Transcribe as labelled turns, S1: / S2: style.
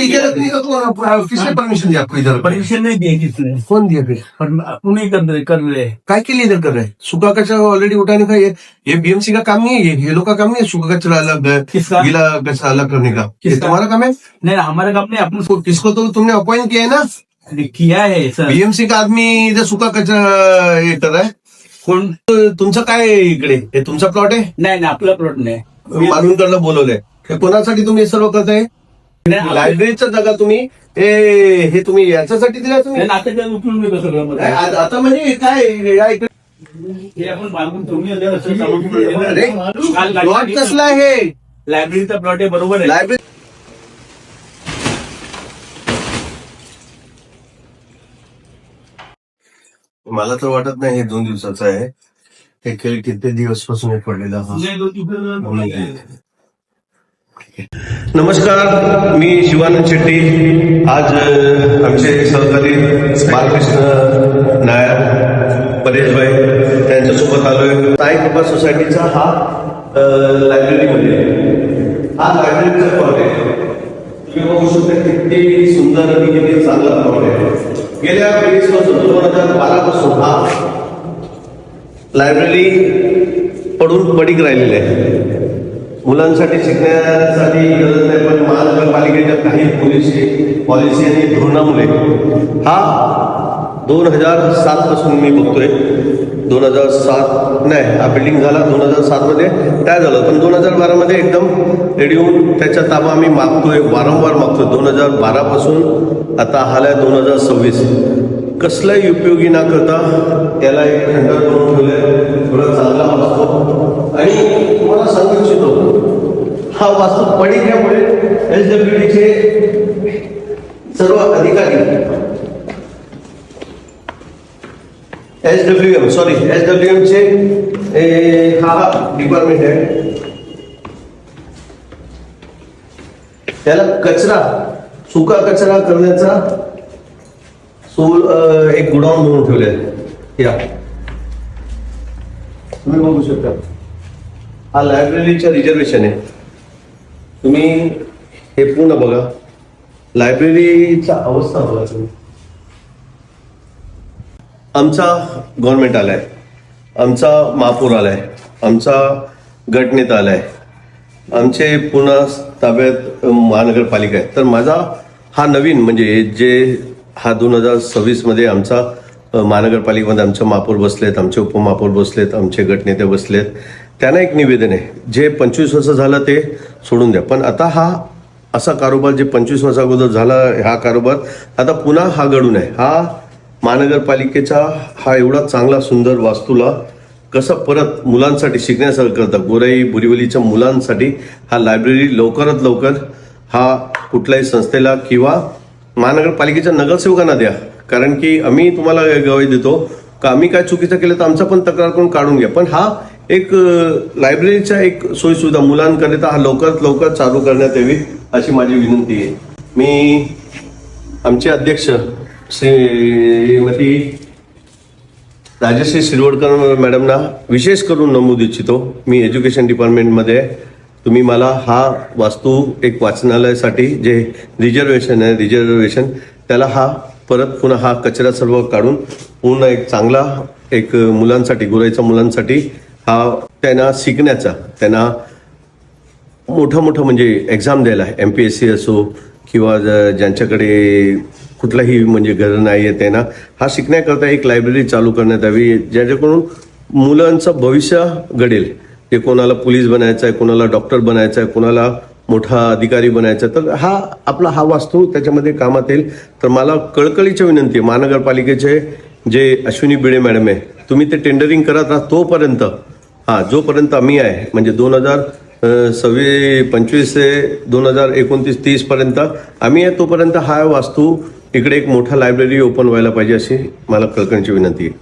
S1: किसने परमिशन दी आपको इधर?
S2: परमिशन नहीं दी किसने,
S1: कौन दिया फिर?
S2: तू नहीं कर रहे।
S1: काय के लिए इधर कर रहे हैं? सूखा कचरा ऑलरेडी उठाने का ये बीएमसी का काम नहीं है, ये लोग का काम नहीं है सूखा कचरा अलग,
S2: किसका?
S1: गीला कचरा अलग करने का। ये
S2: किसका?
S1: तुम्हारा काम है?
S2: नहीं हमारा काम नहीं, अपन
S1: किसको तो तुमने अपॉइंट किया है ना,
S2: किया है सर।
S1: बीएमसी का आदमी इधर सूखा कचरा हे कर रहा है।
S2: कोण?
S1: तुमचं काय इकडे? हे तुमचा प्लॉट आहे?
S2: नाही आपला प्लॉट नाही,
S1: मालूमकडनं बोलवलंय. हे कोणासाठी तुम्ही हे सर्व करताय? लायब्ररीचा जागा तुम्ही हे तुम्ही याच्यासाठी दिला तुम्ही?
S2: आता काय उचलून मी कसं
S1: काय आता म्हणजे काय
S2: हे आपण बांधून तुम्ही
S1: प्लॉट कसला आहे?
S2: लायब्ररीचा प्लॉट आहे, बरोबर आहे.
S1: लायब्ररी मला तर वाटत नाही हे 2 दिवसाचं आहे. हे खेळ किती दिवसपासून हे पडलेला हा. नमस्कार, मी शिवानंद शेट्टी. आज आमचे सहकारी बालकृष्ण नायर, परेशभाई त्यांच्यासोबत आलोय. साई कृपा सोसायटीचा हा लायब्ररीमध्ये हा लायब्ररीचा प्लॉट आहे. तुम्ही बघू शकता किती सुंदर आणि किती चांगला प्लॉट आहे. गेल्या 2012 पासून हा लायब्ररी पडून पडीक राहिलेली आहे. मुलांसाठी शिकण्यासाठी गरज नाही, पण महानगरपालिकेच्या काही पॉलिसी आणि धोरणामुळे हा 2007 पासून मी बघतोय. 2007 नाही, हा बिल्डिंग झाला 2007 मध्ये काय झालं, पण 2012 मध्ये एकदम रेडी होऊन त्याचा ताबा आम्ही मागतोय, वारंवार मागतोय. 2012 पासून आता आलाय 2026. कसलाही उपयोगी न करता त्याला एक खंड करून ठेवलंय. थोडा चांगला वाचतो आणि तुम्हाला सांगू इच्छितो, हा वास्तू पडील्यामुळे SWDचे सर्व अधिकारी SWM चे हा डिपार्टमेंट आहे, त्याला कचरा सुका कचरा करण्याचा एक गोडाऊन म्हणून ठेवले. या तुम्ही बघू शकता, हा लायब्ररीचा रिझर्वेशन आहे. तुम्ही हे पूर्ण बघा, लायब्ररीचा अवस्था बघा तुम्ही. आमचा गव्हर्नमेंट आलाय, आमचा महापौर आलाय, आमचा गटनेता आलाय, आमचे पुन्हा ताब्यात महानगरपालिका आहे. तर माझा हा नवीन म्हणजे जे हा 2026 मध्ये आमचा महानगरपालिकेमध्ये आमचे महापौर बसलेत, आमचे उपमहापौर बसलेत, आमचे गटनेते बसलेत. त्यांना एक निवेदन आहे, जे 25 वर्ष झालं ते सोडून द्या. पण आता हा असा कारोबार जे 25 वर्षा अगोदर झाला, हा कारोबार आता पुन्हा हा घडून आहे. हा महानगरपालिकेचा हा एवढा चांगला सुंदर वास्तूला कसं परत मुलांसाठी शिकण्यासारखं करतं, गोराई बोरिवलीच्या मुलांसाठी हा लायब्ररी लवकरात लवकर हा कुठल्याही संस्थेला किंवा महानगरपालिकेच्या नगरसेवकांना द्या. कारण की आम्ही तुम्हाला गवाही देतो का आम्ही काय चुकीचं केलं तर आमचा पण तक्रार करून काढून घ्या. पण हा एक लायब्ररीचा एक सोयीसुविधा मुलांकरिता हा लवकरात लवकर चालू करण्यात यावी अशी माझी विनंती आहे. मी आमचे अध्यक्ष श्रीमती राजश्री शिरवडकर मॅडमना विशेष करून नमूद इच्छितो, मी एज्युकेशन डिपार्टमेंटमध्ये आहे. तुम्ही मला हा वास्तू एक वाचनालयासाठी जे रिझर्वेशन त्याला हा परत पुन्हा हा कचरा सर्व काढून पुन्हा एक चांगला एक मुलांसाठी गोराईच्या मुलांसाठी हा त्यांना शिकण्याचा, त्यांना मोठं म्हणजे एक्झाम द्यायला MPSC असो किंवा ज्यांच्याकडे कुठलाही म्हणजे गरज नाही आहे त्यांना हा शिकण्याकरता एक लायब्ररी चालू करण्यात यावी, ज्याच्याकडून मुलांचं भविष्य घडेल. ते कोणाला पोलीस बनायचं आहे, कोणाला डॉक्टर बनायचं आहे, कोणाला मोठा अधिकारी बनायचा, तर हा आपला हा वास्तू त्याच्यामध्ये कामात येईल. तर मला कळकळीची विनंती आहे, महानगरपालिकेचे जे अश्विनी बिडे मॅडम आहे, तुम्ही ते टेंडरिंग करत राहा तोपर्यंत, जोपर्यंत आम्ही आहे म्हणजे 2025 ते 2029-30 पर्यंत आम्ही आहे, तोपर्यंत हा वास्तू इकडे एक मोठा लायब्ररी ओपन व्हायला पाहिजे अशी मला कळकळीची विनंती आहे.